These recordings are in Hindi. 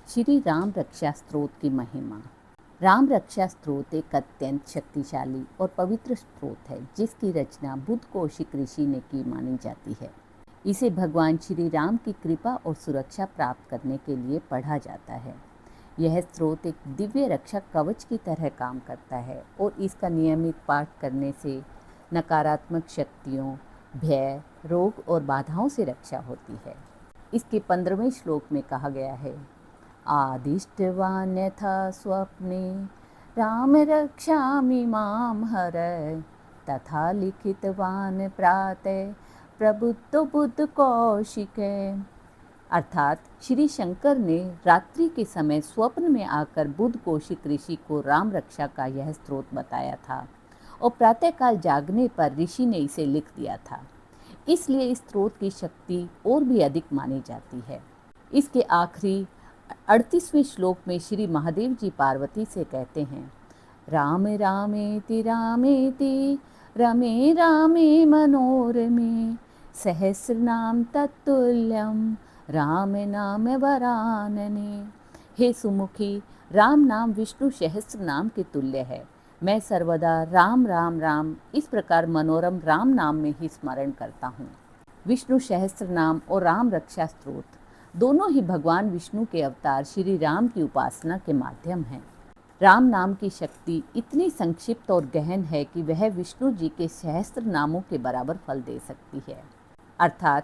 श्री राम रक्षा स्तोत्र की महिमा। राम रक्षा स्तोत्र एक अत्यंत शक्तिशाली और पवित्र स्तोत्र है जिसकी रचना बुद्ध कौशिक ऋषि ने की मानी जाती है। इसे भगवान श्री राम की कृपा और सुरक्षा प्राप्त करने के लिए पढ़ा जाता है। यह स्तोत्र एक दिव्य रक्षा कवच की तरह काम करता है और इसका नियमित पाठ करने से नकारात्मक शक्तियों, भय, रोग और बाधाओं से रक्षा होती है। इसके 15वें श्लोक में कहा गया है, आदिष्टवान् यथा स्वप्ने राम रक्षामि मां हरय तथा लिखितवान् प्रातः प्रबुद्धो बुद्ध कौशिके। अर्थात श्री शंकर ने रात्रि के समय स्वप्न में आकर बुद्ध कौशिक ऋषि को राम रक्षा का यह स्तोत्र बताया था और प्रातःकाल जागने पर ऋषि ने इसे लिख दिया था। इसलिए इस स्तोत्र की शक्ति और भी अधिक मानी जाती है। इसके आखिरी 38वें श्लोक में श्री महादेव जी पार्वती से कहते हैं, राम रामेति रामेति रमे रामे मनोरमे सहस्रनाम तत्तुल्यम राम नाम वरानने। हे सुमुखी, राम नाम विष्णु सहस्त्र नाम के तुल्य है। मैं सर्वदा राम राम राम इस प्रकार मनोरम राम नाम में ही स्मरण करता हूँ। विष्णु सहस्त्र नाम और राम रक्षा स्तोत्र दोनों ही भगवान विष्णु के अवतार श्री राम की उपासना के माध्यम हैं। राम नाम की शक्ति इतनी संक्षिप्त और गहन है कि वह विष्णु जी के सहस्त्र नामों के बराबर फल दे सकती है। अर्थात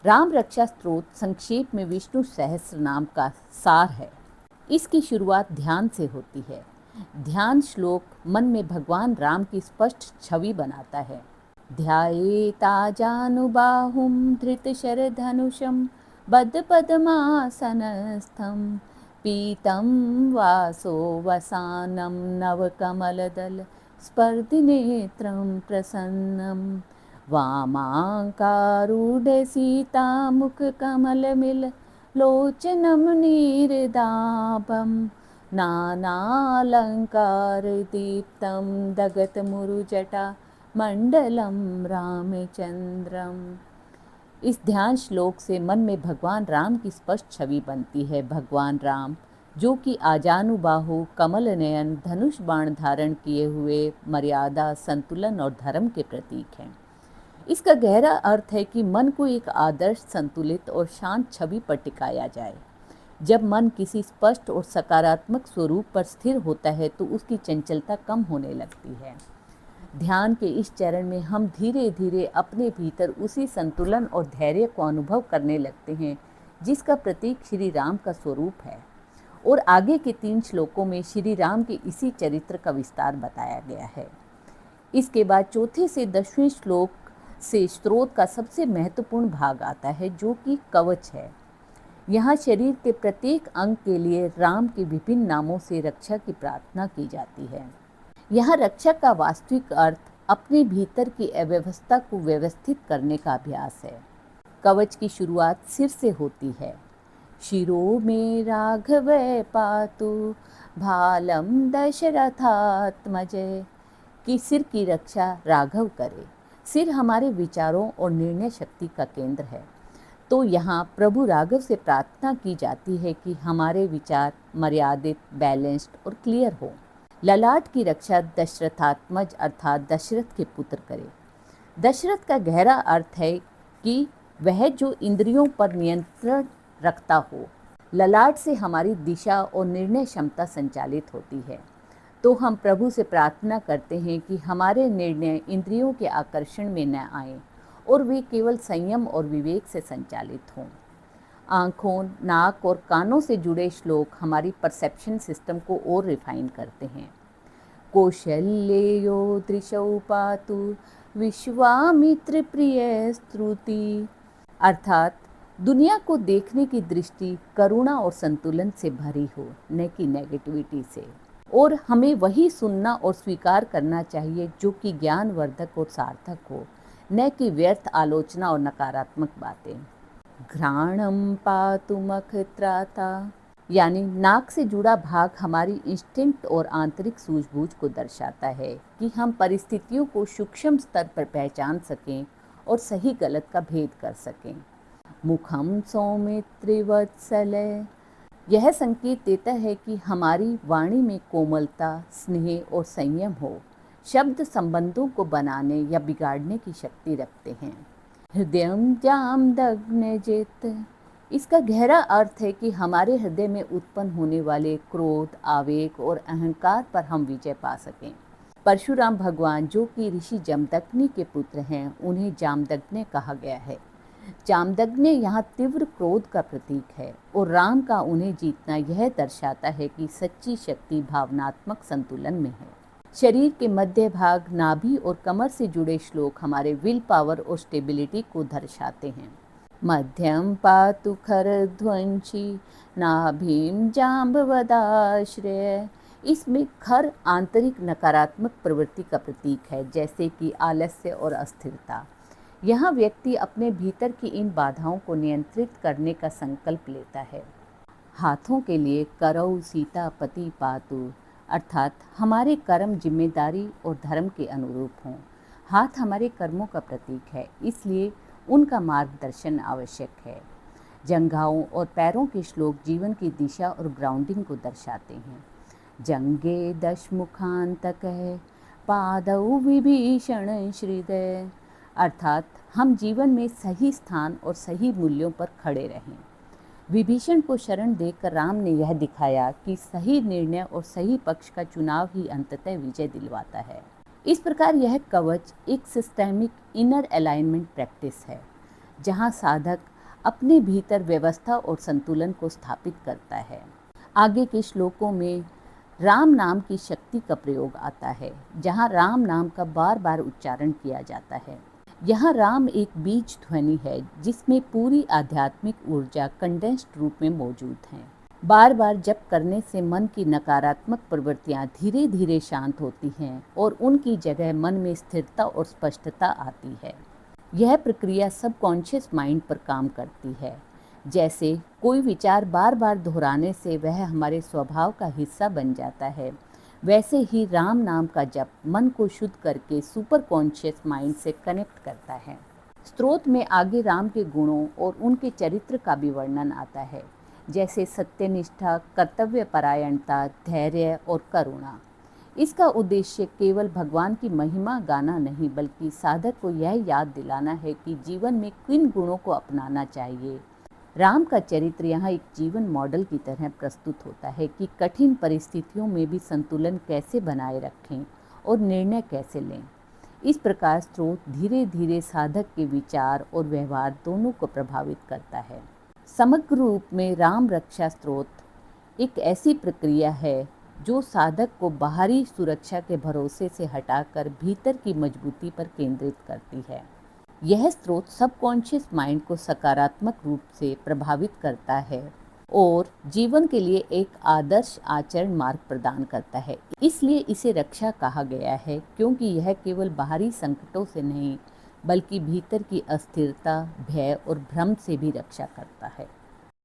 राम रक्षा स्तोत्र संक्षेप में विष्णु सहस्त्र नाम का सार है। इसकी शुरुआत ध्यान से होती है। ध्यान श्लोक मन में भगवान राम की स्पष्ट छवि बनाता है। ध्यायेताजानुबाहुं धृतशरधनुषं बद्धपद्मासनस्थं पीतं वासो वसानं नवकमलदल स्पर्धिनेत्रं प्रसन्नं वामाङ्कारूढ सीतामुखकमलमिल लोचनं नीरदाभं नानालङ्कारदीप्तं दगतमुरुजटा मंडलम रामचंद्रम। इस ध्यान श्लोक से मन में भगवान राम की स्पष्ट छवि बनती है। भगवान राम जो कि आजानुबाहु, कमल नयन, धनुष बाण धारण किए हुए मर्यादा, संतुलन और धर्म के प्रतीक हैं। इसका गहरा अर्थ है कि मन को एक आदर्श, संतुलित और शांत छवि पर टिकाया जाए। जब मन किसी स्पष्ट और सकारात्मक स्वरूप पर स्थिर होता है तो उसकी चंचलता कम होने लगती है। ध्यान के इस चरण में हम धीरे धीरे अपने भीतर उसी संतुलन और धैर्य को अनुभव करने लगते हैं जिसका प्रतीक श्री राम का स्वरूप है। और आगे के 3 श्लोकों में श्री राम के इसी चरित्र का विस्तार बताया गया है। इसके बाद चौथे से 10वें श्लोक से स्तोत्र का सबसे महत्वपूर्ण भाग आता है जो कि कवच है। यहाँ शरीर के प्रत्येक अंग के लिए राम के विभिन्न नामों से रक्षा की प्रार्थना की जाती है। यहाँ रक्षा का वास्तविक अर्थ अपने भीतर की अव्यवस्था को व्यवस्थित करने का अभ्यास है। कवच की शुरुआत सिर से होती है। शिरो में राघव पातु भालम दशरथात्मजय, कि सिर की रक्षा राघव करे। सिर हमारे विचारों और निर्णय शक्ति का केंद्र है। तो यहाँ प्रभु राघव से प्रार्थना की जाती है कि हमारे विचार मर्यादित, बैलेंस्ड और क्लियर हो। ललाट की रक्षा दशरथात्मज अर्थात दशरथ के पुत्र करे। दशरथ का गहरा अर्थ है कि वह जो इंद्रियों पर नियंत्रण रखता हो। ललाट से हमारी दिशा और निर्णय क्षमता संचालित होती है। तो हम प्रभु से प्रार्थना करते हैं कि हमारे निर्णय इंद्रियों के आकर्षण में न आए और वे केवल संयम और विवेक से संचालित हों। आँखों, नाक और कानों से जुड़े श्लोक हमारी परसेप्शन सिस्टम को और रिफाइन करते हैं। कौशल्यो दृशौ पातु विश्वामित्र प्रिय स्तुति, अर्थात दुनिया को देखने की दृष्टि करुणा और संतुलन से भरी हो, न कि नेगेटिविटी से। और हमें वही सुनना और स्वीकार करना चाहिए जो कि ज्ञानवर्धक और सार्थक हो, न कि व्यर्थ आलोचना और नकारात्मक बातें। घ्राणम पातु मखत्राता, यानी नाक से जुड़ा भाग हमारी इंस्टिंक्ट और आंतरिक सूझबूझ को दर्शाता है कि हम परिस्थितियों को सूक्ष्म स्तर पर पहचान सकें और सही गलत का भेद कर सकें। मुखम सौमित्रिवत्सले यह संकेत देता है कि हमारी वाणी में कोमलता, स्नेह और संयम हो। शब्द संबंधों को बनाने या बिगाड़ने की शक्ति रखते हैं। हृदयम जाम दग्न जित, इसका गहरा अर्थ है कि हमारे हृदय में उत्पन्न होने वाले क्रोध, आवेग और अहंकार पर हम विजय पा सकें। परशुराम भगवान, जो कि ऋषि जमदग्नि के पुत्र हैं, उन्हें जामदग्नि कहा गया है। जामदग्नि यहाँ तीव्र क्रोध का प्रतीक है और राम का उन्हें जीतना यह दर्शाता है कि सच्ची शक्ति भावनात्मक संतुलन में है। शरीर के मध्य भाग, नाभि और कमर से जुड़े श्लोक हमारे विल पावर और स्टेबिलिटी को दर्शाते हैं। मध्यम पातु खरध्वंशी नाभिम जाम्बवदाश्रय, इसमें खर आंतरिक नकारात्मक प्रवृत्ति का प्रतीक है, जैसे कि आलस्य और अस्थिरता। यहाँ व्यक्ति अपने भीतर की इन बाधाओं को नियंत्रित करने का संकल्प लेता है। हाथों के लिए करौ सीता पति पातु, अर्थात हमारे कर्म जिम्मेदारी और धर्म के अनुरूप हों। हाथ हमारे कर्मों का प्रतीक है, इसलिए उनका मार्गदर्शन आवश्यक है। जंघाओं और पैरों के श्लोक जीवन की दिशा और ग्राउंडिंग को दर्शाते हैं। जंगे दशमुखांतकः पादौ विभीषण श्रीदय, अर्थात हम जीवन में सही स्थान और सही मूल्यों पर खड़े रहें। विभीषण को शरण देकर राम ने यह दिखाया कि सही निर्णय और सही पक्ष का चुनाव ही अंततः विजय दिलवाता है। इस प्रकार यह कवच एक सिस्टेमिक इनर अलाइनमेंट प्रैक्टिस है, जहां साधक अपने भीतर व्यवस्था और संतुलन को स्थापित करता है। आगे के श्लोकों में राम नाम की शक्ति का प्रयोग आता है, जहां राम नाम का बार बार उच्चारण किया जाता है। यहाँ राम एक बीज ध्वनि है, जिसमें पूरी आध्यात्मिक ऊर्जा कंडेंस्ड रूप में मौजूद है। बार बार जप करने से मन की नकारात्मक प्रवृत्तियाँ धीरे धीरे शांत होती हैं और उनकी जगह मन में स्थिरता और स्पष्टता आती है। यह प्रक्रिया सबकॉन्शियस माइंड पर काम करती है। जैसे कोई विचार बार बार दोहराने से वह हमारे स्वभाव का हिस्सा बन जाता है, वैसे ही राम नाम का जप मन को शुद्ध करके सुपर कॉन्शियस माइंड से कनेक्ट करता है। स्तोत्र में आगे राम के गुणों और उनके चरित्र का भी वर्णन आता है, जैसे सत्यनिष्ठा, कर्तव्यपरायणता, धैर्य और करुणा। इसका उद्देश्य केवल भगवान की महिमा गाना नहीं, बल्कि साधक को यह याद दिलाना है कि जीवन में किन गुणों को अपनाना चाहिए। राम का चरित्र यहाँ एक जीवन मॉडल की तरह प्रस्तुत होता है कि कठिन परिस्थितियों में भी संतुलन कैसे बनाए रखें और निर्णय कैसे लें। इस प्रकार स्तोत्र धीरे धीरे साधक के विचार और व्यवहार दोनों को प्रभावित करता है। समग्र रूप में राम रक्षा स्तोत्र एक ऐसी प्रक्रिया है जो साधक को बाहरी सुरक्षा के भरोसे से हटाकर भीतर की मजबूती पर केंद्रित करती है। यह स्तोत्र सबकॉन्शियस माइंड को सकारात्मक रूप से प्रभावित करता है और जीवन के लिए एक आदर्श आचरण मार्ग प्रदान करता है। इसलिए इसे रक्षा कहा गया है, क्योंकि यह केवल बाहरी संकटों से नहीं, बल्कि भीतर की अस्थिरता, भय और भ्रम से भी रक्षा करता है।